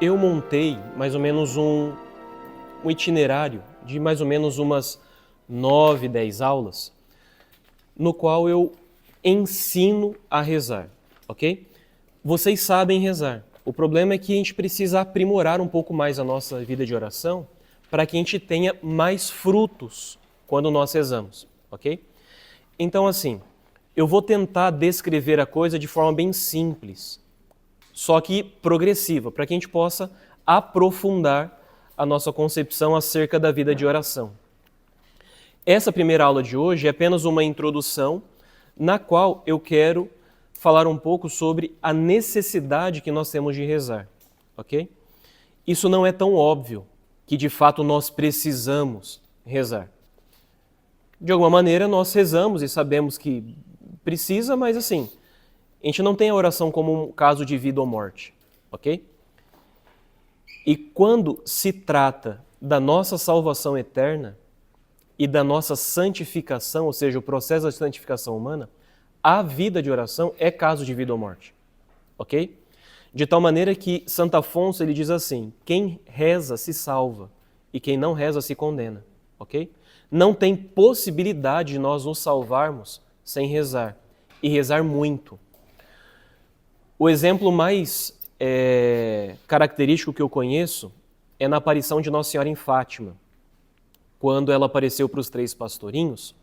Eu montei mais ou menos um itinerário de mais ou menos umas 9, 10 aulas, no qual eu ensino a rezar, ok? Vocês sabem rezar. O problema é que a gente precisa aprimorar um pouco mais a nossa vida de oração para que a gente tenha mais frutos quando nós rezamos, ok? Então, assim, eu vou tentar descrever a coisa de forma bem simples, só que progressiva, para que a gente possa aprofundar a nossa concepção acerca da vida de oração. Essa primeira aula de hoje é apenas uma introdução na qual eu quero falar um pouco sobre a necessidade que nós temos de rezar, ok? Isso não é tão óbvio que de fato nós precisamos rezar. De alguma maneira nós rezamos e sabemos que precisa, mas assim, a gente não tem a oração como um caso de vida ou morte, ok? E quando se trata da nossa salvação eterna e da nossa santificação, ou seja, o processo da santificação humana, a vida de oração é caso de vida ou morte, ok? De tal maneira que Santo Afonso ele diz assim: quem reza se salva e quem não reza se condena, ok? Não tem possibilidade de nós nos salvarmos sem rezar, e rezar muito. O exemplo mais característico que eu conheço é na aparição de Nossa Senhora em Fátima. Quando ela apareceu para os 3 pastorinhos,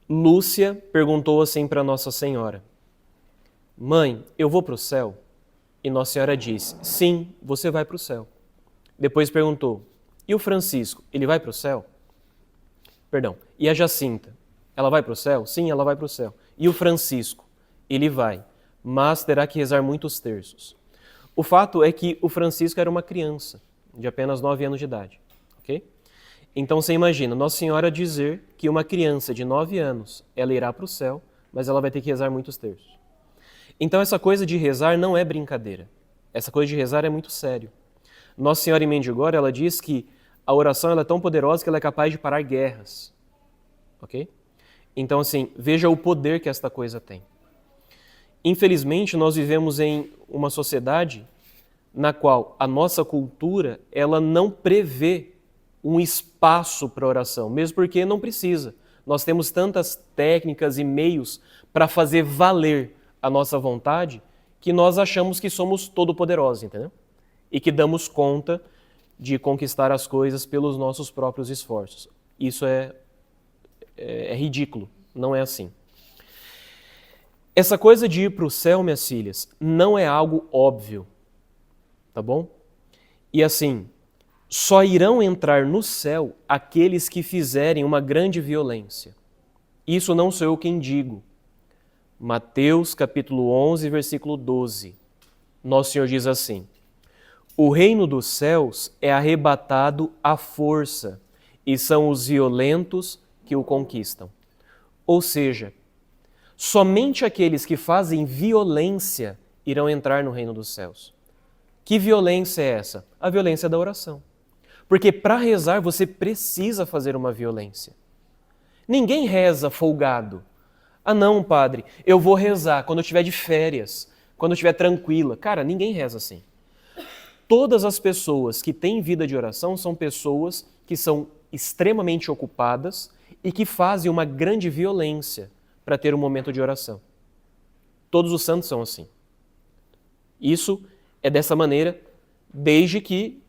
Lúcia perguntou assim para Nossa Senhora: mãe, eu vou para o céu? E Nossa Senhora disse: sim, você vai para o céu. Depois perguntou: e o Francisco, ele vai para o céu? Perdão, e a Jacinta, ela vai para o céu? Sim, ela vai para o céu. E o Francisco, ele vai, mas terá que rezar muitos terços. O fato é que o Francisco era uma criança, de apenas 9 anos de idade, ok? Então você imagina, Nossa Senhora dizer que uma criança de 9 anos, ela irá para o céu, mas ela vai ter que rezar muitos terços. Então essa coisa de rezar não é brincadeira. Essa coisa de rezar é muito sério. Nossa Senhora em Medjugorje, ela diz que a oração ela é tão poderosa que ela é capaz de parar guerras, ok? Então assim, veja o poder que esta coisa tem. Infelizmente, nós vivemos em uma sociedade na qual a nossa cultura ela não prevê um espaço para oração, mesmo porque não precisa. Nós temos tantas técnicas e meios para fazer valer a nossa vontade que nós achamos que somos todo-poderosos, entendeu? E que damos conta de conquistar as coisas pelos nossos próprios esforços. Isso é ridículo, não é assim. Essa coisa de ir para o céu, minhas filhas, não é algo óbvio, tá bom? E assim, só irão entrar no céu aqueles que fizerem uma grande violência. Isso não sou eu quem digo. Mateus capítulo 11, versículo 12. Nosso Senhor diz assim: o reino dos céus é arrebatado à força, e são os violentos que o conquistam. Ou seja, somente aqueles que fazem violência irão entrar no reino dos céus. Que violência é essa? A violência da oração. Porque para rezar você precisa fazer uma violência. Ninguém reza folgado. Ah não, padre, eu vou rezar quando eu estiver de férias, quando eu estiver tranquila. Cara, ninguém reza assim. Todas as pessoas que têm vida de oração são pessoas que são extremamente ocupadas e que fazem uma grande violência para ter um momento de oração. Todos os santos são assim. Isso é dessa maneira desde que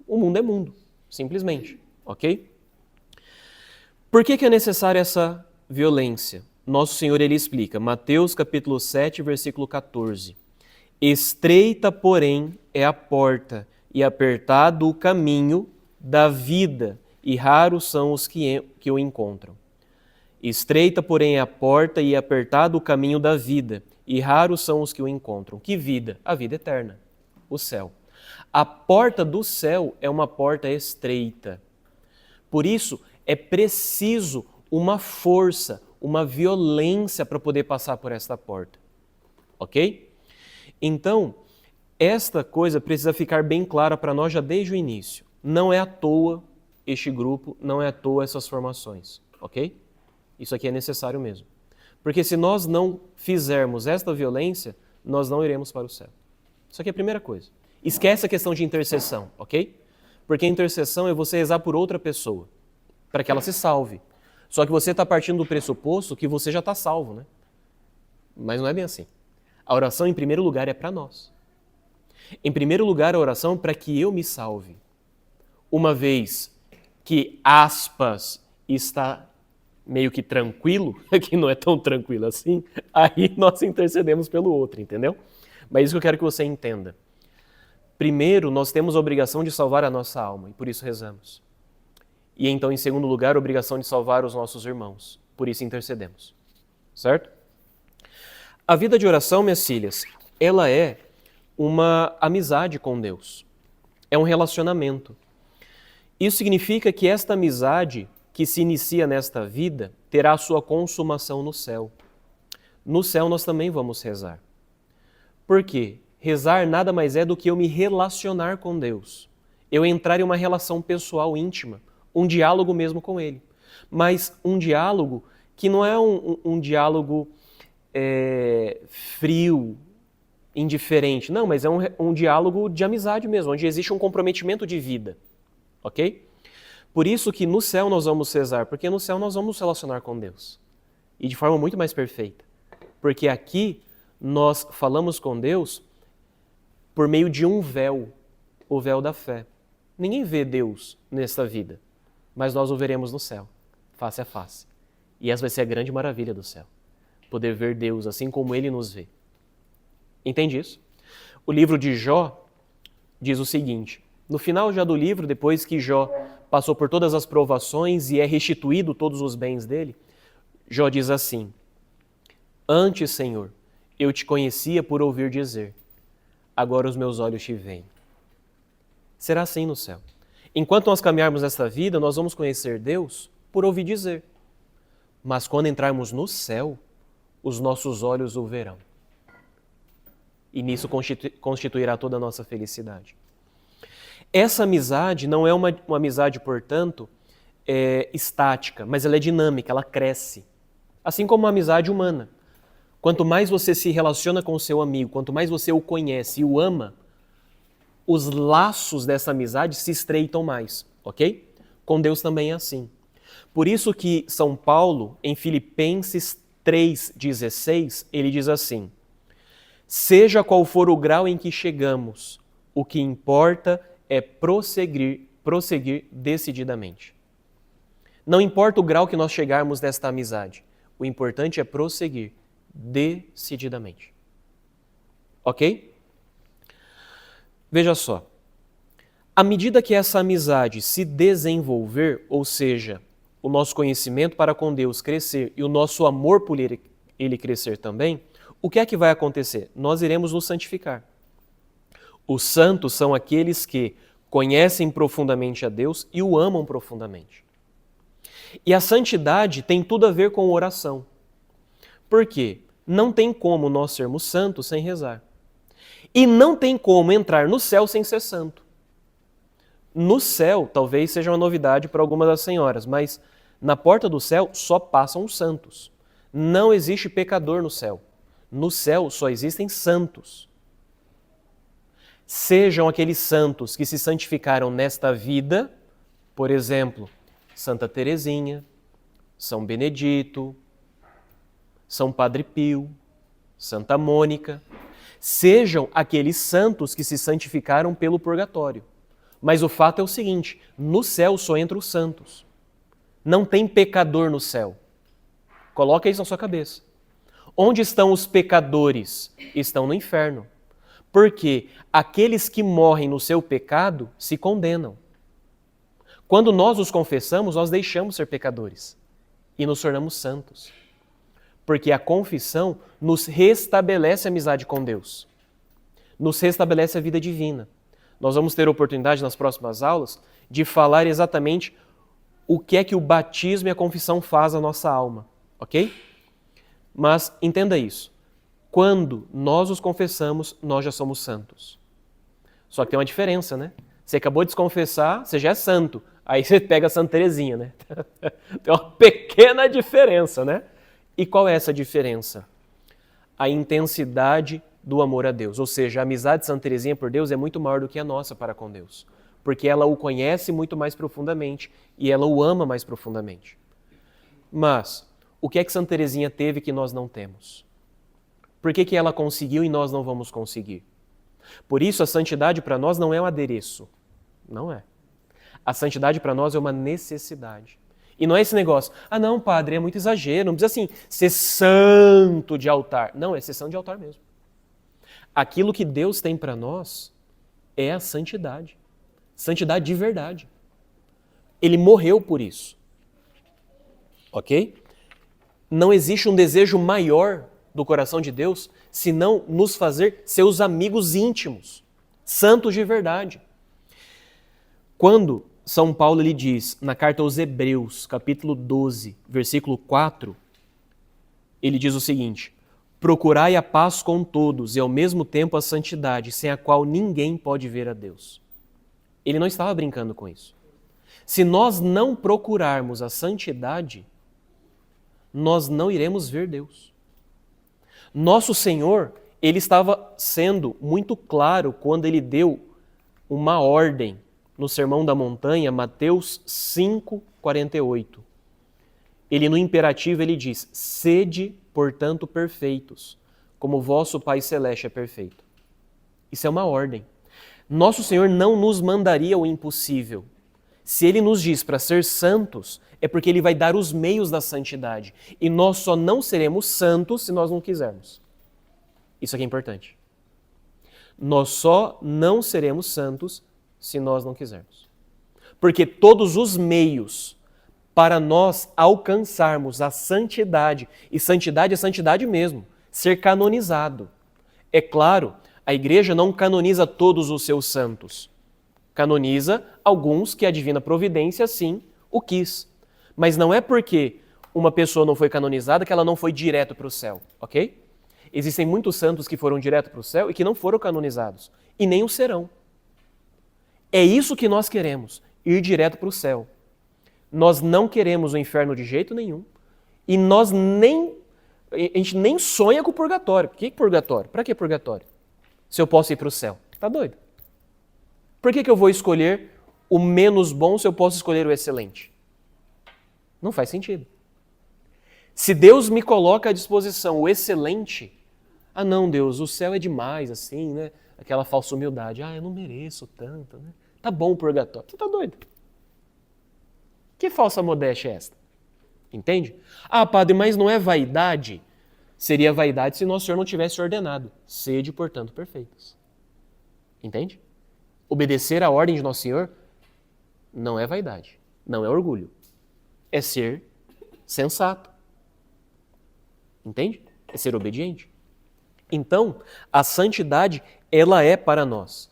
o mundo é mundo, simplesmente, ok? Por que é necessária essa violência? Nosso Senhor ele explica, Mateus capítulo 7, versículo 14. Estreita, porém, é a porta e apertado o caminho da vida, e raros são os que o encontram. Estreita, porém, é a porta e apertado o caminho da vida, e raros são os que o encontram. Que vida? A vida eterna, o céu. A porta do céu é uma porta estreita. Por isso, é preciso uma força, uma violência para poder passar por esta porta. Ok? Então, esta coisa precisa ficar bem clara para nós já desde o início. Não é à toa este grupo, não é à toa essas formações. Ok? Isso aqui é necessário mesmo. Porque se nós não fizermos esta violência, nós não iremos para o céu. Isso aqui é a primeira coisa. Esquece a questão de intercessão, ok? Porque a intercessão é você rezar por outra pessoa, para que ela se salve. Só que você está partindo do pressuposto que você já está salvo, né? Mas não é bem assim. A oração, em primeiro lugar, é para nós. Em primeiro lugar, a oração é para que eu me salve. Uma vez que, aspas, está meio que tranquilo, que não é tão tranquilo assim, aí nós intercedemos pelo outro, entendeu? Mas isso que eu quero que você entenda. Primeiro, nós temos a obrigação de salvar a nossa alma, e por isso rezamos. E então, em segundo lugar, a obrigação de salvar os nossos irmãos, por isso intercedemos. Certo? A vida de oração, minhas filhas, ela é uma amizade com Deus. É um relacionamento. Isso significa que esta amizade que se inicia nesta vida terá a sua consumação no céu. No céu nós também vamos rezar. Por quê? Rezar nada mais é do que eu me relacionar com Deus. Eu entrar em uma relação pessoal íntima, um diálogo mesmo com Ele. Mas um diálogo que não é um diálogo frio, indiferente. Não, mas é um diálogo de amizade mesmo, onde existe um comprometimento de vida. Ok? Por isso que no céu nós vamos rezar, porque no céu nós vamos nos relacionar com Deus. E de forma muito mais perfeita. Porque aqui nós falamos com Deus por meio de um véu, o véu da fé. Ninguém vê Deus nesta vida, mas nós o veremos no céu, face a face. E essa vai ser a grande maravilha do céu, poder ver Deus assim como Ele nos vê. Entende isso? O livro de Jó diz o seguinte, no final já do livro, depois que Jó passou por todas as provações e é restituído todos os bens dele, Jó diz assim, antes, Senhor, eu te conhecia por ouvir dizer, agora os meus olhos te veem. Será assim no céu. Enquanto nós caminharmos nesta vida, nós vamos conhecer Deus por ouvir dizer. Mas quando entrarmos no céu, os nossos olhos o verão. E nisso constituirá toda a nossa felicidade. Essa amizade não é uma amizade, portanto, estática, mas ela é dinâmica, ela cresce. Assim como uma amizade humana. Quanto mais você se relaciona com o seu amigo, quanto mais você o conhece e o ama, os laços dessa amizade se estreitam mais, ok? Com Deus também é assim. Por isso que São Paulo, em Filipenses 3,16, ele diz assim, seja qual for o grau em que chegamos, o que importa é prosseguir decididamente. Não importa o grau que nós chegarmos nesta amizade, o importante é prosseguir decididamente. Ok? Veja só. À medida que essa amizade se desenvolver, ou seja, o nosso conhecimento para com Deus crescer e o nosso amor por Ele crescer também, o que é que vai acontecer? Nós iremos nos santificar. Os santos são aqueles que conhecem profundamente a Deus e o amam profundamente. E a santidade tem tudo a ver com oração. Por quê? Não tem como nós sermos santos sem rezar. E não tem como entrar no céu sem ser santo. No céu, talvez seja uma novidade para algumas das senhoras, mas na porta do céu só passam os santos. Não existe pecador no céu. No céu só existem santos. Sejam aqueles santos que se santificaram nesta vida, por exemplo, Santa Teresinha, São Benedito, São Padre Pio, Santa Mônica, sejam aqueles santos que se santificaram pelo purgatório. Mas o fato é o seguinte, no céu só entram os santos. Não tem pecador no céu. Coloca isso na sua cabeça. Onde estão os pecadores? Estão no inferno. Porque aqueles que morrem no seu pecado se condenam. Quando nós os confessamos, nós deixamos ser pecadores e nos tornamos santos. Porque a confissão nos restabelece a amizade com Deus. Nos restabelece a vida divina. Nós vamos ter oportunidade nas próximas aulas de falar exatamente o que é que o batismo e a confissão faz à nossa alma, ok? Mas entenda isso. Quando nós os confessamos, nós já somos santos. Só que tem uma diferença, né? Você acabou de se confessar, você já é santo. Aí você pega a Santa Teresinha, né? Tem uma pequena diferença, né? E qual é essa diferença? A intensidade do amor a Deus. Ou seja, a amizade de Santa Teresinha por Deus é muito maior do que a nossa para com Deus. Porque ela o conhece muito mais profundamente e ela o ama mais profundamente. Mas, o que é que Santa Teresinha teve que nós não temos? Por que ela conseguiu e nós não vamos conseguir? Por isso, a santidade para nós não é um adereço. Não é. A santidade para nós é uma necessidade. E não é esse negócio, não, padre, é muito exagero, não precisa assim ser santo de altar. Não, é ser santo de altar mesmo. Aquilo que Deus tem para nós é a santidade. Santidade de verdade. Ele morreu por isso. Ok? Não existe um desejo maior do coração de Deus senão nos fazer seus amigos íntimos, santos de verdade. Quando São Paulo lhe diz, na carta aos Hebreus, capítulo 12, versículo 4, ele diz o seguinte: procurai a paz com todos e ao mesmo tempo a santidade, sem a qual ninguém pode ver a Deus. Ele não estava brincando com isso. Se nós não procurarmos a santidade, nós não iremos ver Deus. Nosso Senhor, ele estava sendo muito claro quando ele deu uma ordem no Sermão da Montanha, Mateus 5:48. Ele, no imperativo, ele diz: sede, portanto, perfeitos, como vosso Pai Celeste é perfeito. Isso é uma ordem. Nosso Senhor não nos mandaria o impossível. Se Ele nos diz para ser santos, é porque Ele vai dar os meios da santidade. E nós só não seremos santos se nós não quisermos. Isso aqui é importante. Nós só não seremos santos se nós não quisermos. Porque todos os meios para nós alcançarmos a santidade, e santidade é santidade mesmo, ser canonizado. É claro, a igreja não canoniza todos os seus santos. Canoniza alguns que a divina providência, sim, o quis. Mas não é porque uma pessoa não foi canonizada que ela não foi direto para o céu, ok? Existem muitos santos que foram direto para o céu e que não foram canonizados, e nem o serão. É isso que nós queremos, ir direto para o céu. Nós não queremos o inferno de jeito nenhum, e a gente nem sonha com o purgatório. O que é purgatório? Para que purgatório? Se eu posso ir para o céu. Tá doido? Por que eu vou escolher o menos bom se eu posso escolher o excelente? Não faz sentido. Se Deus me coloca à disposição o excelente, não, Deus, o céu é demais, assim, né? Aquela falsa humildade. Eu não mereço tanto, né? Tá bom o purgatório. Você tá doido? Que falsa modéstia é esta? Entende? Padre, mas não é vaidade? Seria vaidade se Nosso Senhor não tivesse ordenado. Sede, portanto, perfeitos. Entende? Obedecer à ordem de Nosso Senhor não é vaidade, não é orgulho. É ser sensato. Entende? É ser obediente. Então, a santidade, ela é para nós.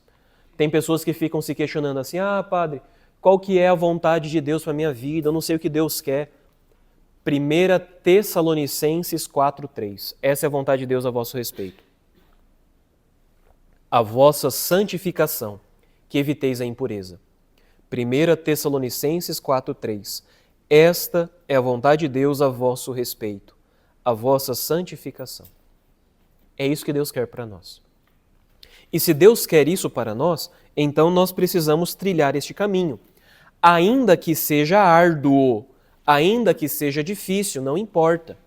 Tem pessoas que ficam se questionando assim, padre, qual que é a vontade de Deus para a minha vida? Eu não sei o que Deus quer. 1 Tessalonicenses 4:3. Essa é a vontade de Deus a vosso respeito. A vossa santificação, que eviteis a impureza. 1 Tessalonicenses 4:3. Esta é a vontade de Deus a vosso respeito, a vossa santificação. É isso que Deus quer para nós. E se Deus quer isso para nós, então nós precisamos trilhar este caminho. Ainda que seja árduo, ainda que seja difícil, não importa.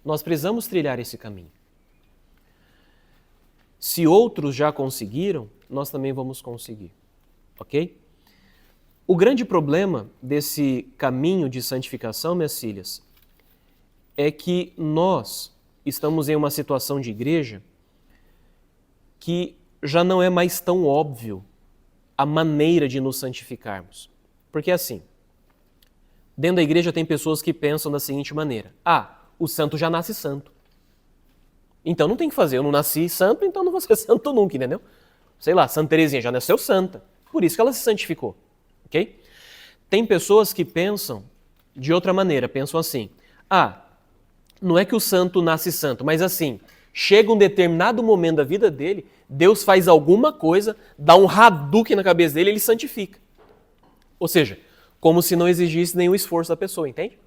Nós precisamos trilhar esse caminho. Se outros já conseguiram, nós também vamos conseguir. Ok? O grande problema desse caminho de santificação, minhas filhas, é que nós estamos em uma situação de igreja que já não é mais tão óbvio a maneira de nos santificarmos. Porque assim, dentro da igreja tem pessoas que pensam da seguinte maneira: o santo já nasce santo. Então não tem o que fazer, eu não nasci santo, então não vou ser santo nunca, entendeu? Sei lá, Santa Teresinha já nasceu santa, por isso que ela se santificou, ok? Tem pessoas que pensam de outra maneira, pensam assim: não é que o santo nasce santo, mas assim, chega um determinado momento da vida dele, Deus faz alguma coisa, dá um Hadouken na cabeça dele e ele santifica. Ou seja, como se não exigisse nenhum esforço da pessoa, entende?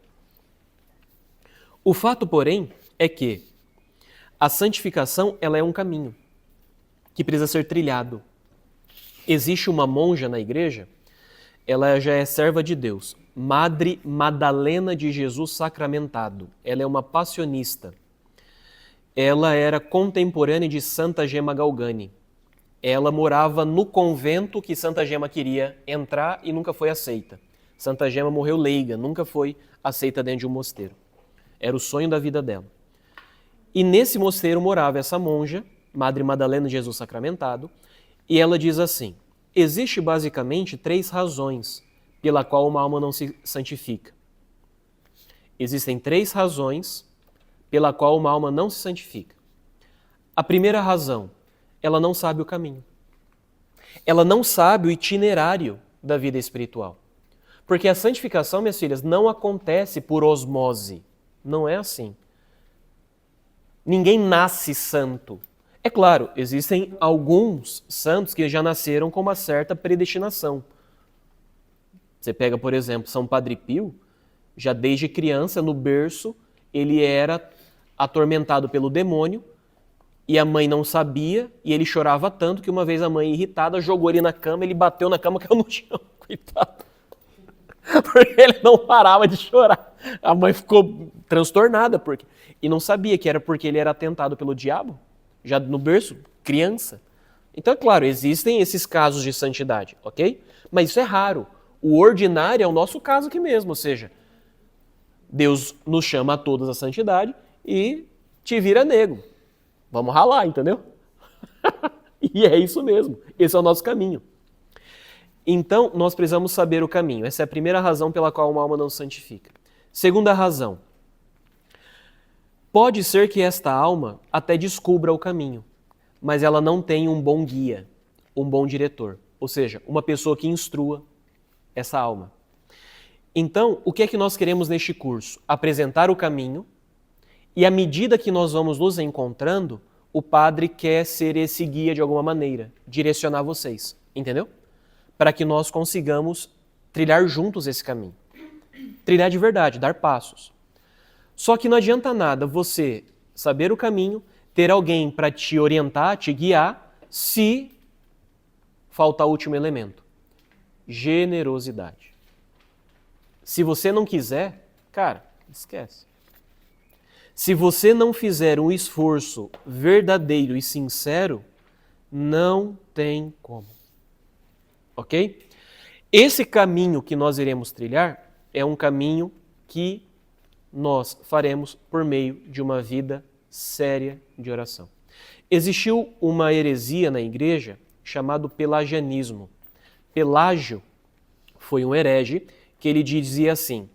O fato, porém, é que A santificação, ela é um caminho que precisa ser trilhado. Existe uma monja na igreja, ela já é serva de Deus, Madre Madalena de Jesus Sacramentado. Ela é uma passionista. Ela era contemporânea de Santa Gema Galgani. Ela morava no convento que Santa Gema queria entrar e nunca foi aceita. Santa Gema morreu leiga, nunca foi aceita dentro de um mosteiro. Era o sonho da vida dela. E nesse mosteiro morava essa monja, Madre Madalena de Jesus Sacramentado, e ela diz assim: existe basicamente 3 razões pela qual uma alma não se santifica. Existem 3 razões pela qual uma alma não se santifica. A primeira razão, ela não sabe o caminho. Ela não sabe o itinerário da vida espiritual. Porque a santificação, minhas filhas, não acontece por osmose. Não é assim. Ninguém nasce santo. É claro, existem alguns santos que já nasceram com uma certa predestinação. Você pega, por exemplo, São Padre Pio, já desde criança, no berço, ele era atormentado pelo demônio e a mãe não sabia e ele chorava tanto que uma vez a mãe, irritada, jogou ele na cama, ele bateu na cama e caiu no chão. Coitado. Porque ele não parava de chorar. A mãe ficou transtornada e não sabia que era porque ele era tentado pelo diabo, já no berço, criança. Então, é claro, existem esses casos de santidade, ok? Mas isso é raro. O ordinário é o nosso caso aqui mesmo, ou seja, Deus nos chama a todos à santidade e te vira nego. Vamos ralar, entendeu? E é isso mesmo. Esse é o nosso caminho. Então, nós precisamos saber o caminho. Essa é a primeira razão pela qual uma alma não se santifica. Segunda razão. Pode ser que esta alma até descubra o caminho, mas ela não tem um bom guia, um bom diretor. Ou seja, uma pessoa que instrua essa alma. Então, o que é que nós queremos neste curso? Apresentar o caminho e à medida que nós vamos nos encontrando, o padre quer ser esse guia de alguma maneira, direcionar vocês, entendeu? Para que nós consigamos trilhar juntos esse caminho. Trilhar de verdade, dar passos. Só que não adianta nada você saber o caminho, ter alguém para te orientar, te guiar, se faltar o último elemento. Generosidade. Se você não quiser, cara, esquece. Se você não fizer um esforço verdadeiro e sincero, não tem como. Ok? Esse caminho que nós iremos trilhar é um caminho que nós faremos por meio de uma vida séria de oração. Existiu uma heresia na igreja chamado pelagianismo. Pelágio foi um herege que ele dizia assim,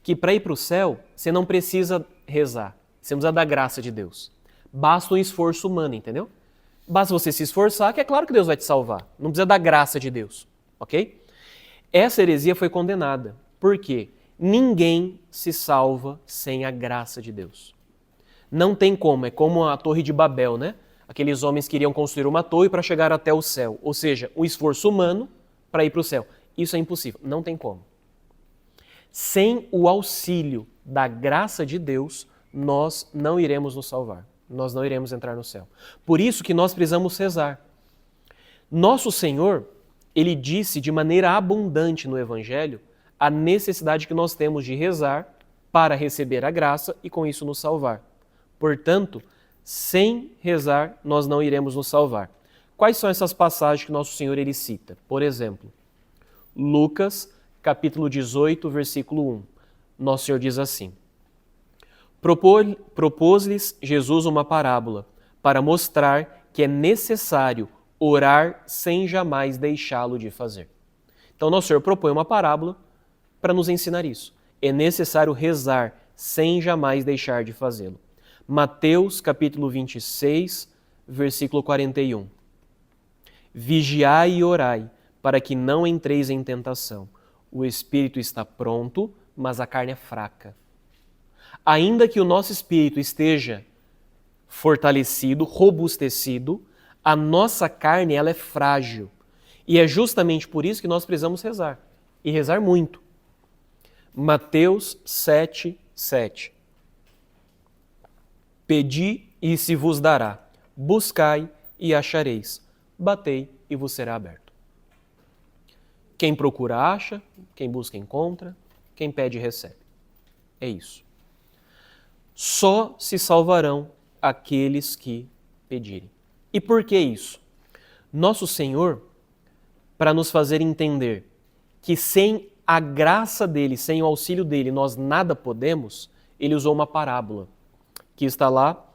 que para ir para o céu você não precisa rezar, você não precisa da graça de Deus. Basta um esforço humano, entendeu? Basta você se esforçar, que é claro que Deus vai te salvar. Não precisa da graça de Deus, ok? Essa heresia foi condenada. Por quê? Ninguém se salva sem a graça de Deus. Não tem como, é como a Torre de Babel, né? Aqueles homens queriam construir uma torre para chegar até o céu. Ou seja, um esforço humano para ir para o céu. Isso é impossível, não tem como. Sem o auxílio da graça de Deus, nós não iremos nos salvar. Nós não iremos entrar no céu. Por isso que nós precisamos rezar. Nosso Senhor, Ele disse de maneira abundante no Evangelho a necessidade que nós temos de rezar para receber a graça e com isso nos salvar. Portanto, sem rezar, nós não iremos nos salvar. Quais são essas passagens que Nosso Senhor ele cita? Por exemplo, Lucas, capítulo 18, versículo 1. Nosso Senhor diz assim: Propôs-lhes Jesus uma parábola para mostrar que é necessário orar sem jamais deixá-lo de fazer. Então, Nosso Senhor propõe uma parábola para nos ensinar isso. É necessário rezar sem jamais deixar de fazê-lo. Mateus, capítulo 26, versículo 41. Vigiai e orai, para que não entreis em tentação. O espírito está pronto, mas a carne é fraca. Ainda que o nosso espírito esteja fortalecido, robustecido, a nossa carne ela é frágil. E é justamente por isso que nós precisamos rezar. E rezar muito. Mateus 7, 7. Pedi e se vos dará. Buscai e achareis. Batei e vos será aberto. Quem procura acha, quem busca encontra, quem pede recebe. É isso. Só se salvarão aqueles que pedirem. E por que isso? Nosso Senhor, para nos fazer entender que sem a graça dele, sem o auxílio dele, nós nada podemos, ele usou uma parábola, que está lá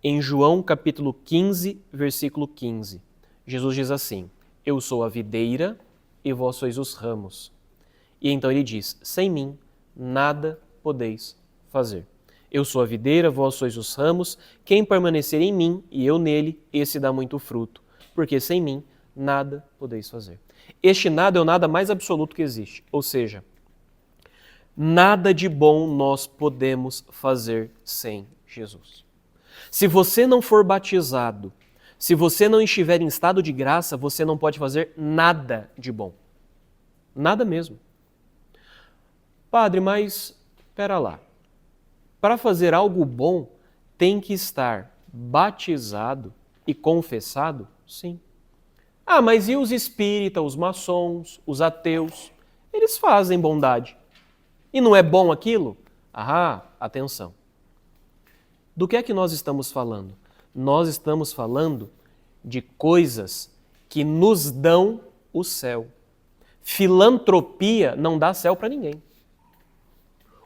em João capítulo 15, versículo 15. Jesus diz assim: eu sou a videira e vós sois os ramos. E então ele diz: sem mim nada podeis fazer. Eu sou a videira, vós sois os ramos. Quem permanecer em mim e eu nele, esse dá muito fruto, porque sem mim nada podeis fazer. Este nada é o nada mais absoluto que existe, ou seja, nada de bom nós podemos fazer sem Jesus. Se você não for batizado, se você não estiver em estado de graça, você não pode fazer nada de bom. Nada mesmo. Padre, mas espera lá. Para fazer algo bom, tem que estar batizado e confessado? Sim. Ah, mas e os espíritas, os maçons, os ateus? Eles fazem bondade. E não é bom aquilo? Ah, atenção. Do que é que nós estamos falando? Nós estamos falando de coisas que nos dão o céu. Filantropia não dá céu para ninguém.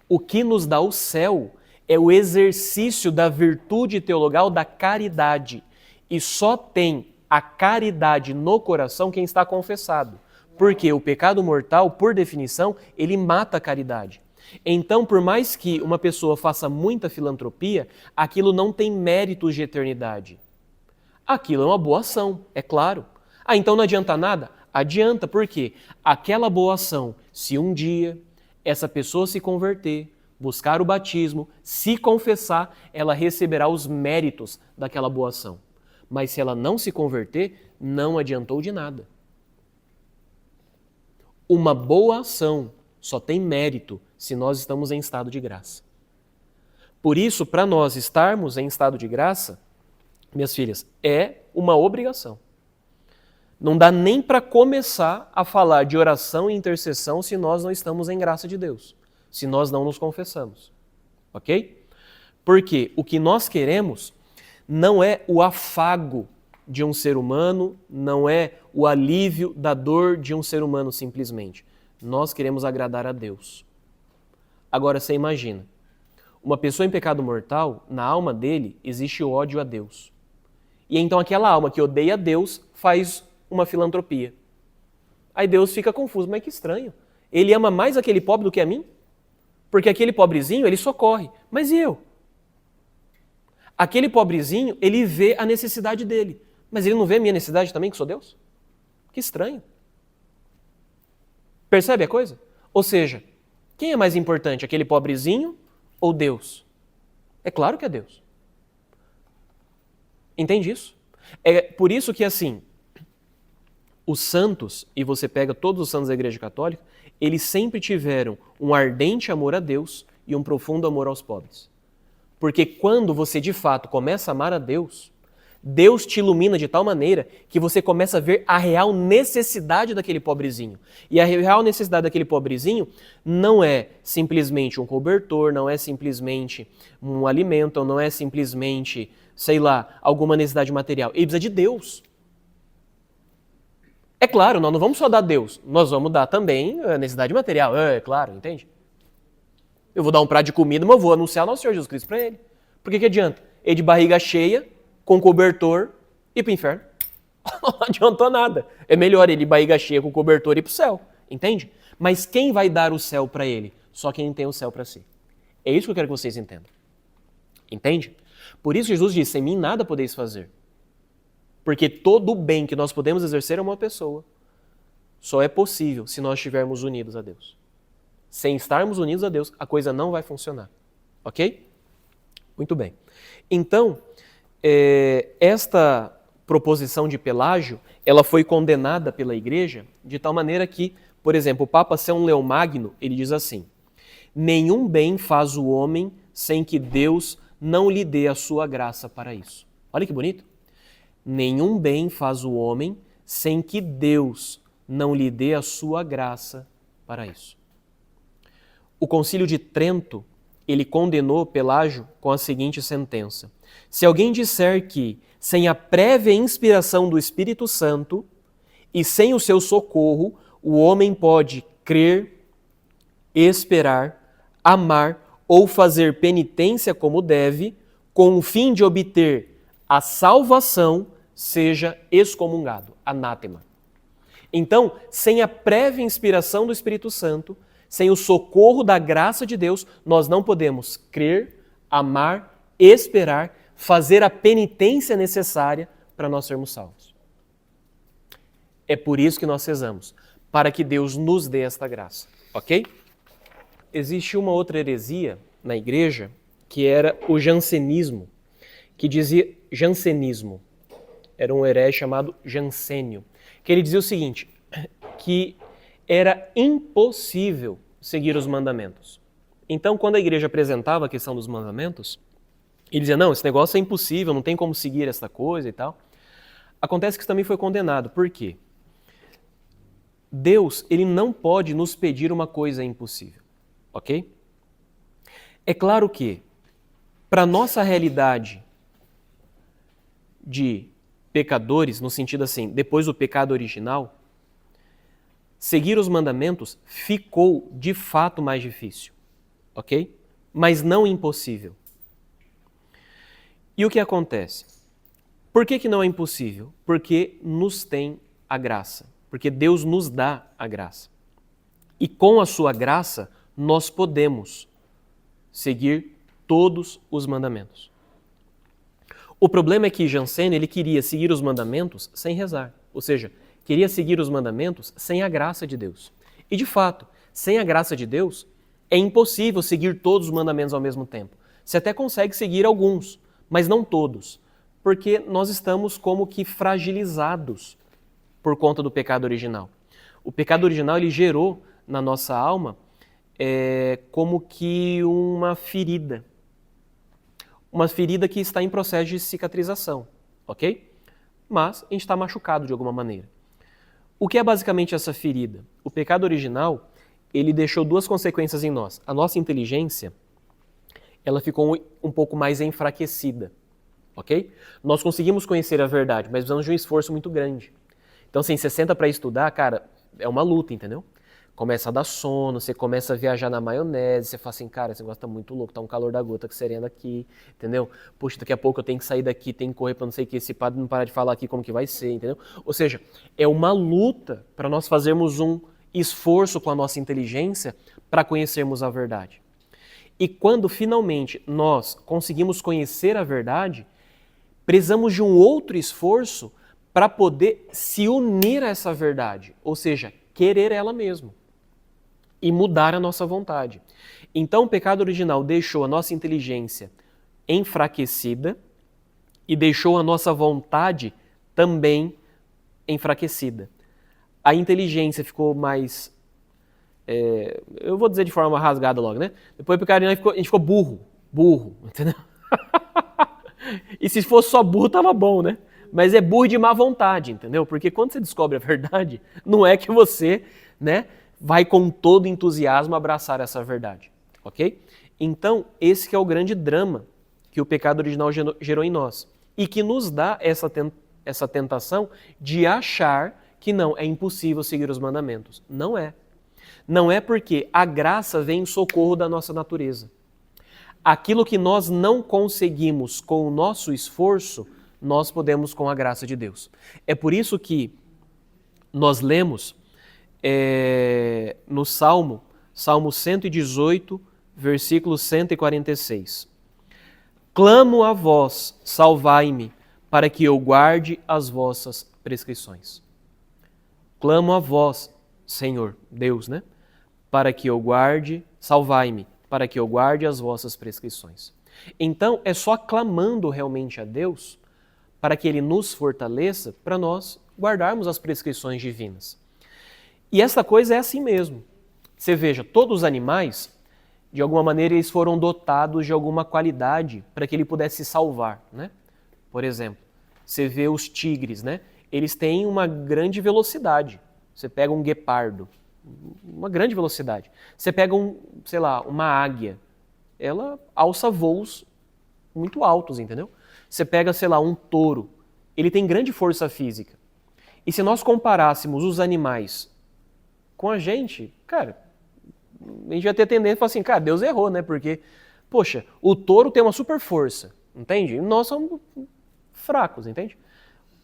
O que nos dá o céu é o exercício da virtude teologal da caridade. E só tem a caridade no coração quem está confessado. Porque o pecado mortal, por definição, ele mata a caridade. Então, por mais que uma pessoa faça muita filantropia, aquilo não tem méritos de eternidade. Aquilo é uma boa ação, é claro. Ah, então não adianta nada? Adianta, por quê? Aquela boa ação, se um dia essa pessoa se converter, buscar o batismo, se confessar, ela receberá os méritos daquela boa ação. Mas se ela não se converter, não adiantou de nada. Uma boa ação só tem mérito se nós estamos em estado de graça. Por isso, para nós estarmos em estado de graça, minhas filhas, é uma obrigação. Não dá nem para começar a falar de oração e intercessão se nós não estamos em graça de Deus, se nós não nos confessamos. Ok? Porque o que nós queremos não é o afago de um ser humano, não é o alívio da dor de um ser humano simplesmente. Nós queremos agradar a Deus. Agora você imagina, uma pessoa em pecado mortal, na alma dele existe ódio a Deus. E então aquela alma que odeia a Deus faz uma filantropia. Aí Deus fica confuso, mas que estranho. Ele ama mais aquele pobre do que a mim? Porque aquele pobrezinho, ele socorre. Mas e eu? Aquele pobrezinho, ele vê a necessidade dele. Mas ele não vê a minha necessidade também, que sou Deus? Que estranho. Percebe a coisa? Ou seja, quem é mais importante, aquele pobrezinho ou Deus? É claro que é Deus. Entende isso? É por isso que, assim, os santos, e você pega todos os santos da Igreja Católica, eles sempre tiveram um ardente amor a Deus e um profundo amor aos pobres. Porque quando você, de fato, começa a amar a Deus, Deus te ilumina de tal maneira que você começa a ver a real necessidade daquele pobrezinho. E a real necessidade daquele pobrezinho não é simplesmente um cobertor, não é simplesmente um alimento, não é simplesmente, sei lá, alguma necessidade material. Ele precisa de Deus. É claro, nós não vamos só dar Deus, nós vamos dar também a necessidade material, é claro, entende? Eu vou dar um prato de comida, mas eu vou anunciar nosso Senhor Jesus Cristo para ele. Por que adianta? Ele de barriga cheia, com cobertor, ir para o inferno. Não adiantou nada. É melhor ele de barriga cheia com cobertor e ir para o céu, entende? Mas quem vai dar o céu para ele? Só quem tem o céu para si. É isso que eu quero que vocês entendam. Entende? Por isso Jesus disse, sem mim nada podeis fazer. Porque todo o bem que nós podemos exercer a uma pessoa só é possível se nós estivermos unidos a Deus. Sem estarmos unidos a Deus, a coisa não vai funcionar. Ok? Muito bem. Então, esta proposição de Pelágio, ela foi condenada pela Igreja de tal maneira que, por exemplo, o Papa São Leomagno, ele diz assim, nenhum bem faz o homem sem que Deus não lhe dê a sua graça para isso. Olha que bonito. Nenhum bem faz o homem sem que Deus não lhe dê a sua graça para isso. O Concílio de Trento, ele condenou Pelágio com a seguinte sentença: se alguém disser que, sem a prévia inspiração do Espírito Santo e sem o seu socorro, o homem pode crer, esperar, amar ou fazer penitência como deve, com o fim de obter a salvação, seja excomungado, anátema. Então, sem a prévia inspiração do Espírito Santo, sem o socorro da graça de Deus, nós não podemos crer, amar, esperar, fazer a penitência necessária para nós sermos salvos. É por isso que nós rezamos, para que Deus nos dê esta graça, ok? Existe uma outra heresia na igreja, que era o jansenismo, que dizia jansenismo. Era um herege chamado Jansênio, que ele dizia o seguinte, que era impossível seguir os mandamentos. Então, quando a igreja apresentava a questão dos mandamentos, ele dizia, não, esse negócio é impossível, não tem como seguir essa coisa e tal. Acontece que isso também foi condenado. Por quê? Deus, ele não pode nos pedir uma coisa impossível, ok? É claro que, para a nossa realidade de pecadores, no sentido assim, depois do pecado original, seguir os mandamentos ficou de fato mais difícil, ok? Mas não impossível. E o que acontece? Por que não é impossível? Porque nos tem a graça, porque Deus nos dá a graça. E com a sua graça, nós podemos seguir todos os mandamentos. O problema é que Jansen, ele queria seguir os mandamentos sem rezar, ou seja, queria seguir os mandamentos sem a graça de Deus. E de fato, sem a graça de Deus, é impossível seguir todos os mandamentos ao mesmo tempo. Você até consegue seguir alguns, mas não todos, porque nós estamos como que fragilizados por conta do pecado original. O pecado original, ele gerou na nossa alma como que uma ferida que está em processo de cicatrização, ok? Mas a gente está machucado de alguma maneira. O que é basicamente essa ferida? O pecado original, ele deixou duas consequências em nós. A nossa inteligência, ela ficou um pouco mais enfraquecida, ok? Nós conseguimos conhecer a verdade, mas precisamos de um esforço muito grande. Então, assim, você senta para estudar, cara, é uma luta, entendeu? Começa a dar sono, você começa a viajar na maionese, você fala assim, cara, esse negócio tá muito louco, tá um calor da gota que serena aqui, entendeu? Poxa, daqui a pouco eu tenho que sair daqui, tenho que correr para não sei o que, esse padre não parar de falar aqui como que vai ser, entendeu? Ou seja, é uma luta para nós fazermos um esforço com a nossa inteligência para conhecermos a verdade. E quando finalmente nós conseguimos conhecer a verdade, precisamos de um outro esforço para poder se unir a essa verdade, ou seja, querer ela mesmo e mudar a nossa vontade. Então o pecado original deixou a nossa inteligência enfraquecida e deixou a nossa vontade também enfraquecida. A inteligência ficou mais, eu vou dizer de forma rasgada logo, né? Depois o pecado original a gente ficou burro, entendeu? E se fosse só burro, tava bom, né? Mas é burro de má vontade, entendeu? Porque quando você descobre a verdade, não é que você, né, vai com todo entusiasmo abraçar essa verdade, ok? Então, esse que é o grande drama que o pecado original gerou em nós e que nos dá essa tentação de achar que não, é impossível seguir os mandamentos. Não é. Não é porque a graça vem em socorro da nossa natureza. Aquilo que nós não conseguimos com o nosso esforço, nós podemos com a graça de Deus. É por isso que nós lemos no Salmo 118, versículo 146. Clamo a vós, salvai-me, para que eu guarde as vossas prescrições. Clamo a vós, Senhor, Deus, né? Para que eu guarde, salvai-me, para que eu guarde as vossas prescrições. Então, é só clamando realmente a Deus para que Ele nos fortaleça para nós guardarmos as prescrições divinas. E essa coisa é assim mesmo. Você veja, todos os animais, de alguma maneira, eles foram dotados de alguma qualidade para que ele pudesse se salvar, né? Por exemplo, você vê os tigres, né? Eles têm uma grande velocidade. Você pega um guepardo, uma grande velocidade. Você pega sei lá, uma águia, ela alça voos muito altos, entendeu? Você pega, sei lá, um touro, ele tem grande força física. E se nós comparássemos os animais com a gente, cara, a gente vai ter tendência a falar assim, cara, Deus errou, né? Porque, poxa, o touro tem uma super força, entende? E nós somos fracos, entende?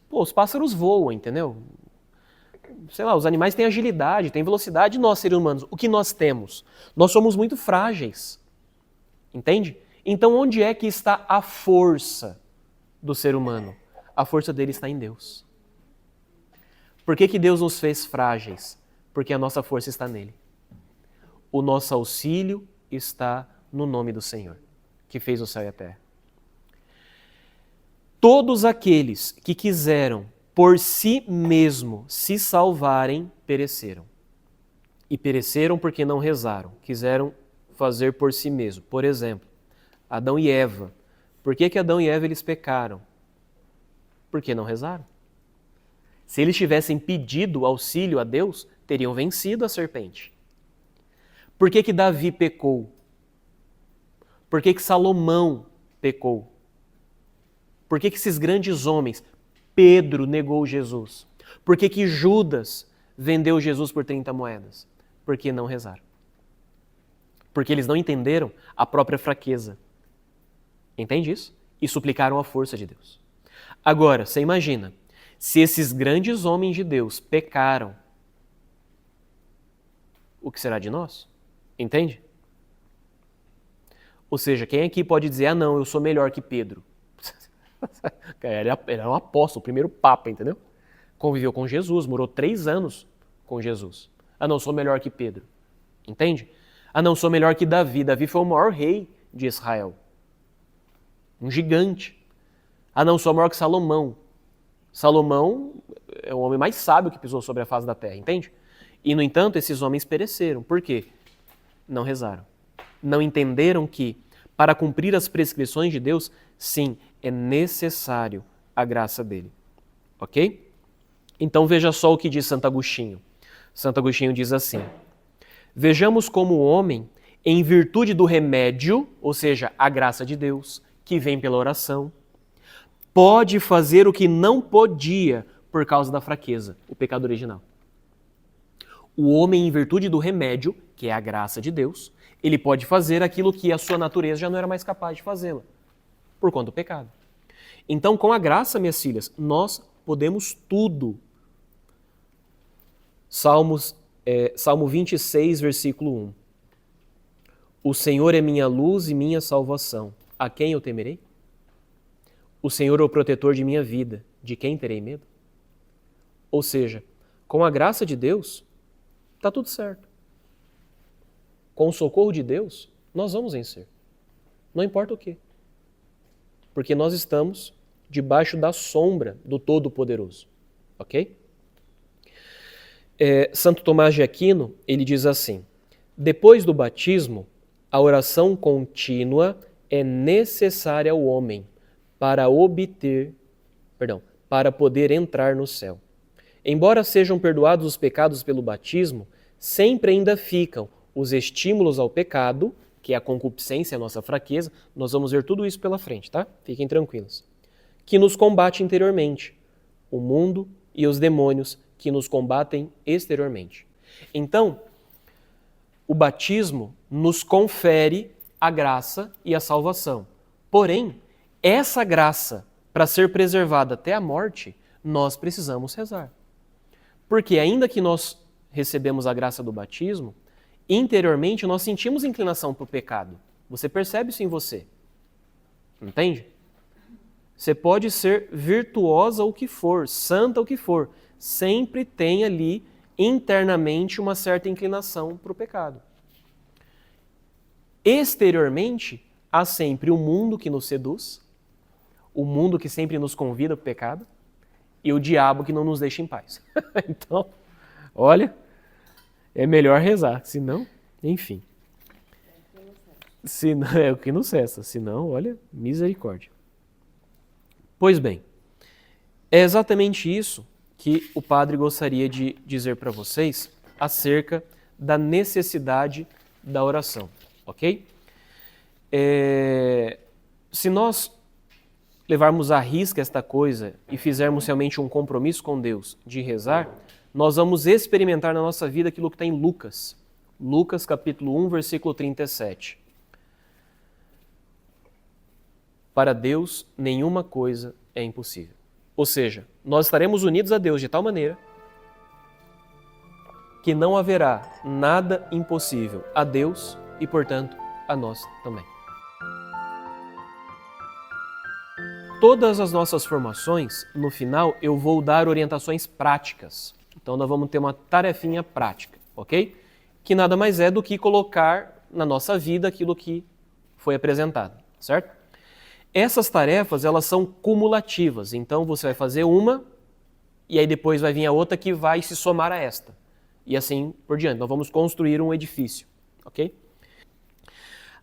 Pô, os pássaros voam, entendeu? Sei lá, os animais têm agilidade, têm velocidade, nós, seres humanos, o que nós temos? Nós somos muito frágeis, entende? Então, onde é que está a força do ser humano? A força dele está em Deus. Por que Deus nos fez frágeis? Porque a nossa força está nele. O nosso auxílio está no nome do Senhor, que fez o céu e a terra. Todos aqueles que quiseram por si mesmo se salvarem, pereceram. E pereceram porque não rezaram, quiseram fazer por si mesmo. Por exemplo, Adão e Eva. Por que Adão e Eva eles pecaram? Porque não rezaram. Se eles tivessem pedido auxílio a Deus, teriam vencido a serpente. Por que Davi pecou? Por que Salomão pecou? Por que esses grandes homens, Pedro negou Jesus? Por que Judas vendeu Jesus por 30 moedas? Porque não rezaram. Porque eles não entenderam a própria fraqueza. Entende isso? E suplicaram a força de Deus. Agora, você imagina, se esses grandes homens de Deus pecaram, o que será de nós? Entende? Ou seja, quem aqui pode dizer, ah não, eu sou melhor que Pedro? Era um apóstolo, o primeiro papa, entendeu? Conviveu com Jesus, morou 3 anos com Jesus. Ah não, sou melhor que Pedro. Entende? Ah não, sou melhor que Davi. Davi foi o maior rei de Israel. Um gigante. Ah não, sou maior que Salomão. Salomão é o homem mais sábio que pisou sobre a face da terra, entende? E, no entanto, esses homens pereceram. Por quê? Não rezaram. Não entenderam que, para cumprir as prescrições de Deus, sim, é necessário a graça dele. Ok? Então veja só o que diz Santo Agostinho. Santo Agostinho diz assim: vejamos como o homem, em virtude do remédio, ou seja, a graça de Deus, que vem pela oração, pode fazer o que não podia por causa da fraqueza, o pecado original. O homem, em virtude do remédio, que é a graça de Deus, ele pode fazer aquilo que a sua natureza já não era mais capaz de fazê-la, por conta do pecado. Então, com a graça, minhas filhas, nós podemos tudo. Salmo 26, versículo 1. O Senhor é minha luz e minha salvação. A quem eu temerei? O Senhor é o protetor de minha vida. De quem terei medo? Ou seja, com a graça de Deus, está tudo certo. Com o socorro de Deus, nós vamos vencer. Não importa o quê. Porque nós estamos debaixo da sombra do Todo-Poderoso. Ok? Santo Tomás de Aquino, ele diz assim: depois do batismo, a oração contínua é necessária ao homem para poder entrar no céu. Embora sejam perdoados os pecados pelo batismo, sempre ainda ficam os estímulos ao pecado, que é a concupiscência, a nossa fraqueza. Nós vamos ver tudo isso pela frente, tá? Fiquem tranquilos. Que nos combate interiormente, o mundo e os demônios que nos combatem exteriormente. Então, o batismo nos confere a graça e a salvação. Porém, essa graça, para ser preservada até a morte, nós precisamos rezar. Porque ainda que nós recebemos a graça do batismo, interiormente nós sentimos inclinação para o pecado. Você percebe isso em você. Entende? Você pode ser virtuosa o que for, santa o que for, sempre tem ali internamente uma certa inclinação para o pecado. Exteriormente, há sempre o mundo que nos seduz, o mundo que sempre nos convida para o pecado, e o diabo que não nos deixa em paz. Então, olha, é melhor rezar, senão, enfim. Se não, é o que não cessa, senão, olha, misericórdia. Pois bem, é exatamente isso que o padre gostaria de dizer para vocês acerca da necessidade da oração, ok? Se nós levarmos à risca esta coisa e fizermos realmente um compromisso com Deus de rezar, nós vamos experimentar na nossa vida aquilo que está em Lucas. Lucas capítulo 1, versículo 37. Para Deus, nenhuma coisa é impossível. Ou seja, nós estaremos unidos a Deus de tal maneira que não haverá nada impossível a Deus e, portanto, a nós também. Todas as nossas formações, no final, eu vou dar orientações práticas. Então, nós vamos ter uma tarefinha prática, ok? Que nada mais é do que colocar na nossa vida aquilo que foi apresentado, certo? Essas tarefas, elas são cumulativas. Então, você vai fazer uma e aí depois vai vir a outra que vai se somar a esta. E assim por diante. Nós vamos construir um edifício, ok?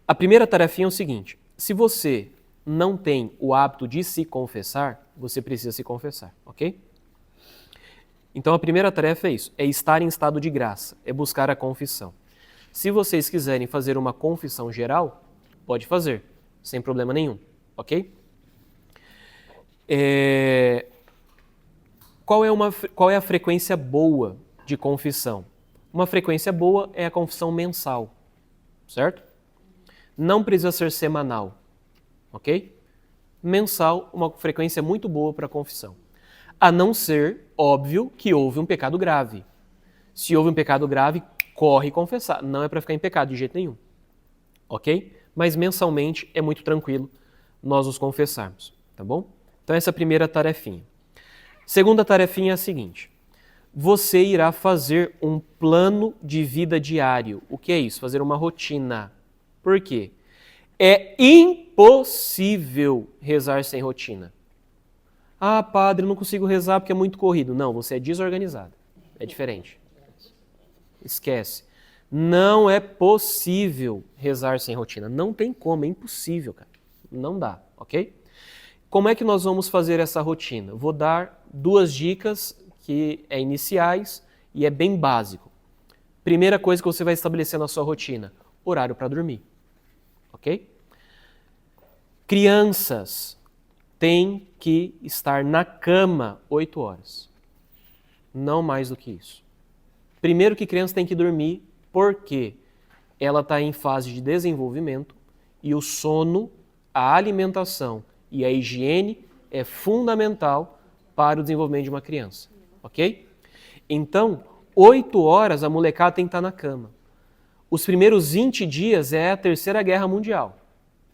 A primeira tarefinha é o seguinte. Se você não tem o hábito de se confessar, você precisa se confessar, ok? Então a primeira tarefa é isso, é estar em estado de graça, é buscar a confissão. Se vocês quiserem fazer uma confissão geral, pode fazer, sem problema nenhum, ok? Qual é a frequência boa de confissão? Uma frequência boa é a confissão mensal, certo? Não precisa ser semanal. Ok? Mensal, uma frequência muito boa para a confissão. A não ser, óbvio, que houve um pecado grave. Se houve um pecado grave, corre confessar. Não é para ficar em pecado de jeito nenhum. Ok? Mas mensalmente é muito tranquilo nós nos confessarmos. Tá bom? Então essa é a primeira tarefinha. Segunda tarefinha é a seguinte. Você irá fazer um plano de vida diário. O que é isso? Fazer uma rotina. Por quê? É impossível rezar sem rotina. Ah, padre, eu não consigo rezar porque é muito corrido. Não, você é desorganizado. É diferente. Esquece. Não é possível rezar sem rotina. Não tem como, é impossível, cara. Não dá, ok? Como é que nós vamos fazer essa rotina? Vou dar 2 dicas que é iniciais e é bem básico. Primeira coisa que você vai estabelecer na sua rotina, horário para dormir. Ok? Crianças têm que estar na cama 8 horas. Não mais do que isso. Primeiro que criança tem que dormir porque ela está em fase de desenvolvimento e o sono, a alimentação e a higiene é fundamental para o desenvolvimento de uma criança. Ok? Então, 8 horas a molecada tem que estar na cama. Os primeiros 20 dias é a Terceira Guerra Mundial.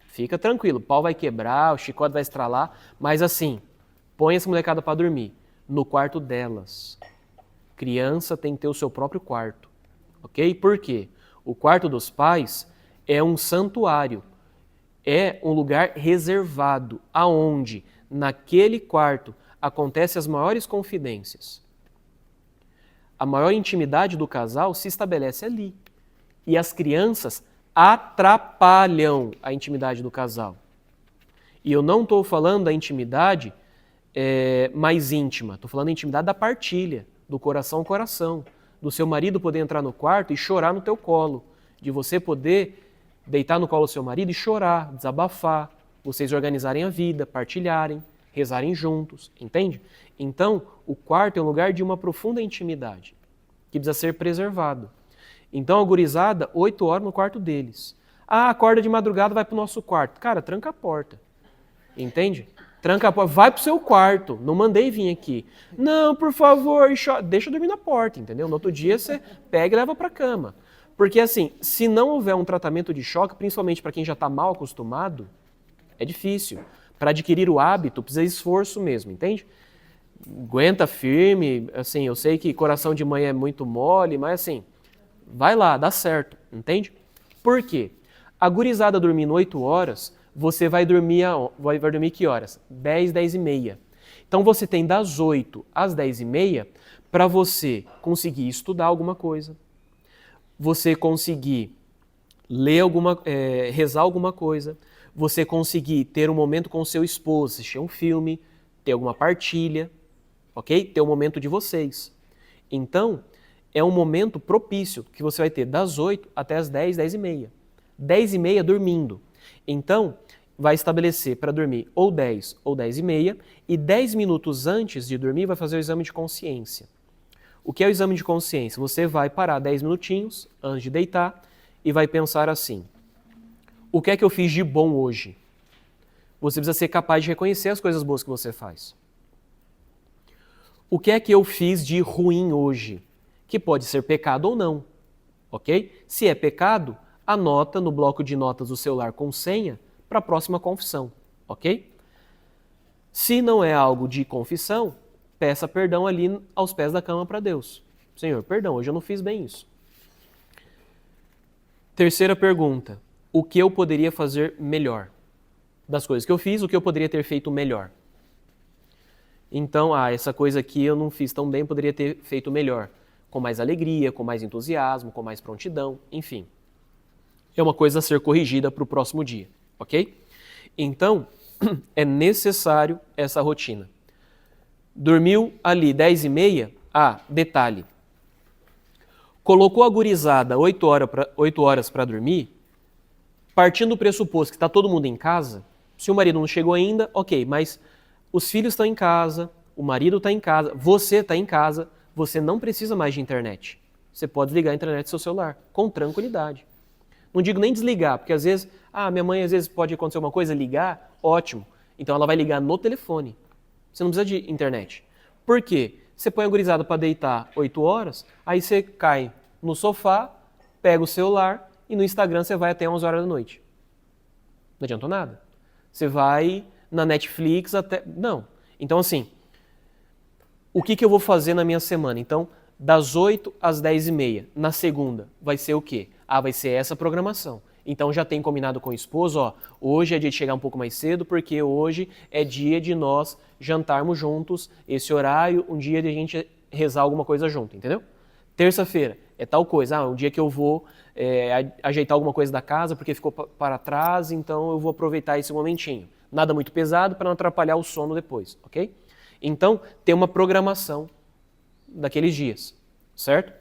Fica tranquilo, o pau vai quebrar, o chicote vai estralar, mas assim, põe essa molecada para dormir no quarto delas. Criança tem que ter o seu próprio quarto, ok? Por quê? O quarto dos pais é um santuário, é um lugar reservado, aonde naquele quarto acontecem as maiores confidências. A maior intimidade do casal se estabelece ali. E as crianças atrapalham a intimidade do casal. E eu não estou falando da intimidade mais íntima, estou falando da intimidade da partilha, do coração ao coração, do seu marido poder entrar no quarto e chorar no teu colo, de você poder deitar no colo do seu marido e chorar, desabafar, vocês organizarem a vida, partilharem, rezarem juntos, entende? Então, o quarto é um lugar de uma profunda intimidade, que precisa ser preservado. Então, a gurizada, 8 horas no quarto deles. Ah, acorda de madrugada, vai pro nosso quarto. Cara, tranca a porta. Entende? Tranca a porta, vai pro seu quarto. Não mandei vir aqui. Não, por favor, deixa eu dormir na porta, entendeu? No outro dia você pega e leva pra cama. Porque assim, se não houver um tratamento de choque, principalmente para quem já está mal acostumado, é difícil. Para adquirir o hábito, precisa de esforço mesmo, entende? Aguenta firme, assim, eu sei que coração de mãe é muito mole, mas assim, vai lá, dá certo, entende? Por quê? A gurizada dormindo 8 horas, você vai dormir que horas? 10, 10 e meia. Então você tem das 8 às 10 e meia para você conseguir estudar alguma coisa, você conseguir ler rezar alguma coisa, você conseguir ter um momento com o seu esposo, assistir um filme, ter alguma partilha, ok? Ter um momento de vocês. Então, é um momento propício que você vai ter das 8 até as 10, 10 e meia. 10 e meia dormindo. Então, vai estabelecer para dormir ou 10 ou 10 e meia, e 10 minutos antes de dormir vai fazer o exame de consciência. O que é o exame de consciência? Você vai parar 10 minutinhos antes de deitar e vai pensar assim: o que é que eu fiz de bom hoje? Você precisa ser capaz de reconhecer as coisas boas que você faz. O que é que eu fiz de ruim hoje? Que pode ser pecado ou não, ok? Se é pecado, anota no bloco de notas do celular com senha para a próxima confissão, ok? Se não é algo de confissão, peça perdão ali aos pés da cama para Deus. Senhor, perdão, hoje eu não fiz bem isso. Terceira pergunta: o que eu poderia fazer melhor? Das coisas que eu fiz, o que eu poderia ter feito melhor? Então, essa coisa aqui eu não fiz tão bem, poderia ter feito melhor. Com mais alegria, com mais entusiasmo, com mais prontidão, enfim. É uma coisa a ser corrigida para o próximo dia, ok? Então, é necessário essa rotina. Dormiu ali 10 e meia, detalhe. Colocou a gurizada 8 horas para dormir, partindo do pressuposto que está todo mundo em casa, se o marido não chegou ainda, ok, mas os filhos estão em casa, o marido está em casa, você está em casa, você não precisa mais de internet. Você pode desligar a internet do seu celular, com tranquilidade. Não digo nem desligar, porque às vezes, minha mãe às vezes pode acontecer uma coisa, ligar, ótimo. Então ela vai ligar no telefone. Você não precisa de internet. Por quê? Você põe a gurizada para deitar 8 horas, aí você cai no sofá, pega o celular e no Instagram você vai até 11 horas da noite. Não adiantou nada. Você vai na Netflix até... Não. Então assim, o que eu vou fazer na minha semana? Então, das 8 às 10 e meia, na segunda, vai ser o quê? Vai ser essa programação. Então já tem combinado com o esposo, hoje é dia de chegar um pouco mais cedo, porque hoje é dia de nós jantarmos juntos, esse horário, um dia de a gente rezar alguma coisa junto, entendeu? Terça-feira é tal coisa, um dia que eu vou ajeitar alguma coisa da casa porque ficou para trás, então eu vou aproveitar esse momentinho. Nada muito pesado para não atrapalhar o sono depois, ok? Então, tem uma programação daqueles dias, certo?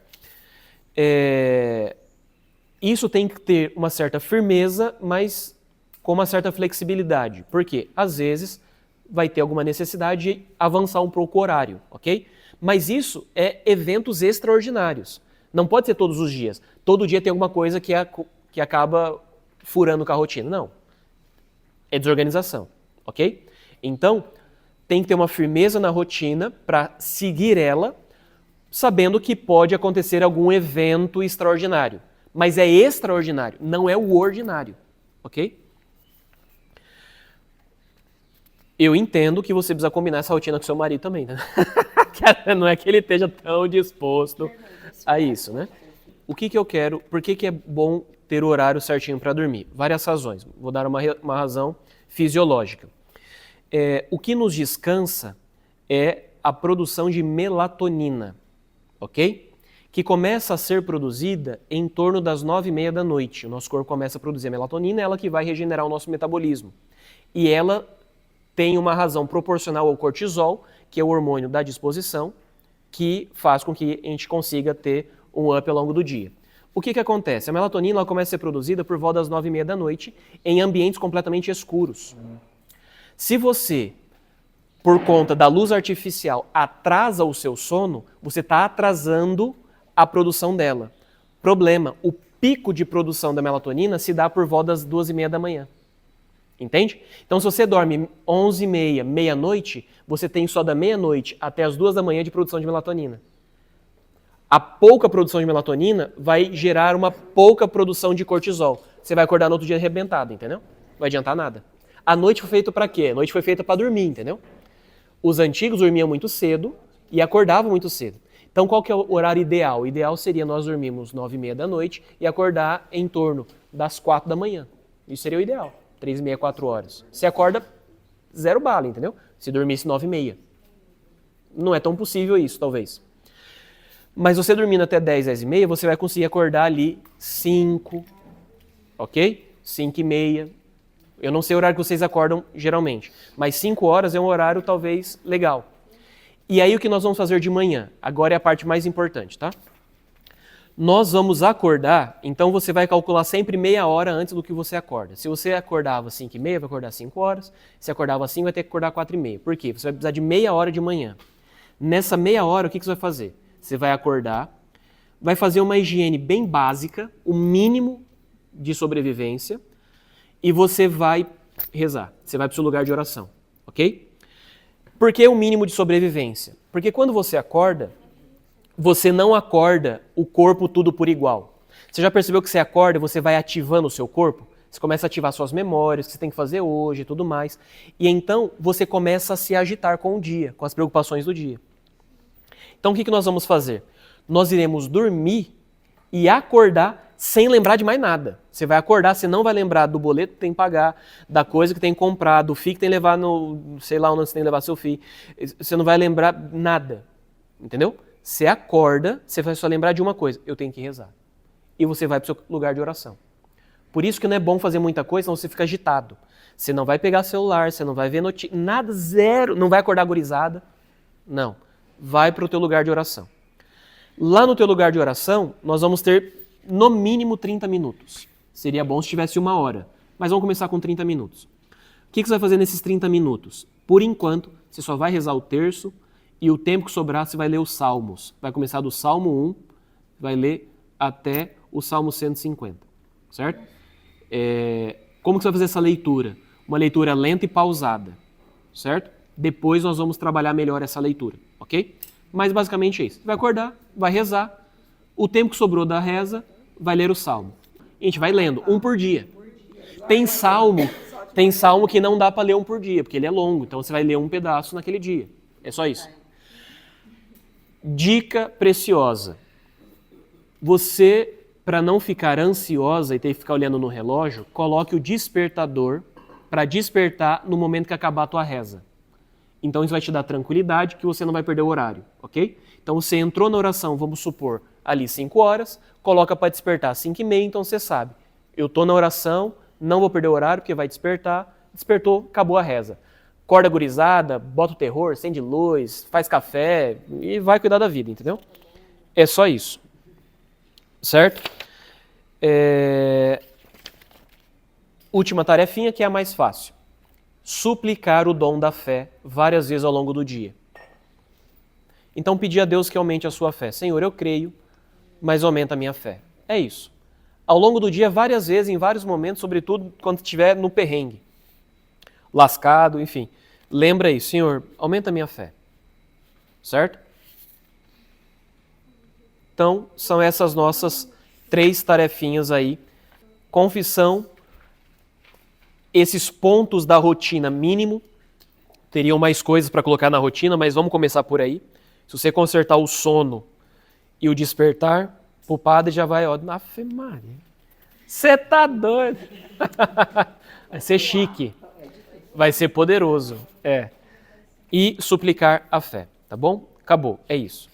Isso tem que ter uma certa firmeza, mas com uma certa flexibilidade. Por quê? Às vezes vai ter alguma necessidade de avançar um pouco o horário, ok? Mas isso é eventos extraordinários. Não pode ser todos os dias. Todo dia tem alguma coisa que acaba furando com a rotina. Não. É desorganização, ok? Então, tem que ter uma firmeza na rotina para seguir ela, sabendo que pode acontecer algum evento extraordinário. Mas é extraordinário, não é o ordinário, ok? Eu entendo que você precisa combinar essa rotina com seu marido também, né? Não é que ele esteja tão disposto a isso, né? O que eu quero, por que é bom ter o horário certinho para dormir? Várias razões, vou dar uma razão fisiológica. O que nos descansa é a produção de melatonina, ok? Que começa a ser produzida em torno das 9h30 da noite. O nosso corpo começa a produzir a melatonina, é ela que vai regenerar o nosso metabolismo. E ela tem uma razão proporcional ao cortisol, que é o hormônio da disposição, que faz com que a gente consiga ter um up ao longo do dia. O que acontece? A melatonina ela começa a ser produzida por volta das 9h30 da noite em ambientes completamente escuros. Se você, por conta da luz artificial, atrasa o seu sono, você está atrasando a produção dela. Problema, o pico de produção da melatonina se dá por volta das 2h30 da manhã. Entende? Então, se você dorme 11h30, meia-noite, você tem só da meia-noite até as 2 da manhã de produção de melatonina. A pouca produção de melatonina vai gerar uma pouca produção de cortisol. Você vai acordar no outro dia arrebentado, entendeu? Não vai adiantar nada. A noite foi feita para quê? A noite foi feita para dormir, entendeu? Os antigos dormiam muito cedo e acordavam muito cedo. Então, qual que é o horário ideal? O ideal seria nós dormirmos 9h30 da noite e acordar em torno das 4 da manhã. Isso seria o ideal. 3h30, 4 horas. Você acorda zero bala, entendeu? Se dormisse 9h30. Não é tão possível isso, talvez. Mas você dormindo até 10, 10h30, você vai conseguir acordar ali 5, ok? 5h30. Eu não sei o horário que vocês acordam geralmente, mas 5 horas é um horário talvez legal. E aí o que nós vamos fazer de manhã? Agora é a parte mais importante, tá? Nós vamos acordar, então você vai calcular sempre meia hora antes do que você acorda. Se você acordava às 5h30, vai acordar às 5 horas. Se acordava às 5, vai ter que acordar às 4h30. Por quê? Você vai precisar de meia hora de manhã. Nessa meia hora, o que você vai fazer? Você vai acordar, vai fazer uma higiene bem básica, o mínimo de sobrevivência, e você vai rezar. Você vai para o seu lugar de oração, ok? Por que o mínimo de sobrevivência? Porque quando você acorda, você não acorda o corpo tudo por igual. Você já percebeu que você acorda, você vai ativando o seu corpo? Você começa a ativar suas memórias, o que você tem que fazer hoje e tudo mais. E então você começa a se agitar com o dia, com as preocupações do dia. Então o que nós vamos fazer? Nós iremos dormir e acordar sem lembrar de mais nada. Você vai acordar, você não vai lembrar do boleto que tem que pagar, da coisa que tem que comprar, do filho que tem que levar no, sei lá onde você tem que levar seu filho. Você não vai lembrar nada, entendeu? Você acorda, você vai só lembrar de uma coisa, eu tenho que rezar. E você vai para o seu lugar de oração. Por isso que não é bom fazer muita coisa, senão você fica agitado. Você não vai pegar celular, você não vai ver notícia, nada, zero, não vai acordar gurizada. Não, vai para o teu lugar de oração. Lá no teu lugar de oração, nós vamos ter no mínimo 30 minutos. Seria bom se tivesse 1 hora, mas vamos começar com 30 minutos. O que você vai fazer nesses 30 minutos? Por enquanto, você só vai rezar o terço, e o tempo que sobrar, você vai ler os Salmos. Vai começar do Salmo 1, vai ler até o Salmo 150, certo? Como que você vai fazer essa leitura? Uma leitura lenta e pausada, certo? Depois nós vamos trabalhar melhor essa leitura, ok? Mas basicamente é isso. Vai acordar, vai rezar, o tempo que sobrou da reza, vai ler o Salmo. E a gente vai lendo, um por dia. Tem salmo que não dá para ler um por dia, porque ele é longo, então você vai ler um pedaço naquele dia. É só isso. Dica preciosa. Você, para não ficar ansiosa e ter que ficar olhando no relógio, coloque o despertador para despertar no momento que acabar a tua reza. Então isso vai te dar tranquilidade que você não vai perder o horário, ok? Então você entrou na oração, vamos supor, ali 5 horas, coloca para despertar às 5h30, então você sabe, eu estou na oração, não vou perder o horário porque vai despertar, despertou, acabou a reza. Acorda gurizada, bota o terror, acende luz, faz café e vai cuidar da vida, entendeu? É só isso. Certo? Última tarefinha que é a mais fácil. Suplicar o dom da fé várias vezes ao longo do dia. Então pedir a Deus que aumente a sua fé. Senhor, eu creio, mas aumenta a minha fé. É isso. Ao longo do dia, várias vezes, em vários momentos, sobretudo quando estiver no perrengue. Lascado, enfim. Lembra aí, Senhor, aumenta a minha fé. Certo? Então, são essas nossas 3 tarefinhas aí. Confissão, esses pontos da rotina mínimo. Teriam mais coisas para colocar na rotina, mas vamos começar por aí. Se você consertar o sono e o despertar, o padre já vai, ó, Ave Maria, você tá doido. Vai ser chique. Vai ser poderoso. E suplicar a fé, tá bom? Acabou, é isso.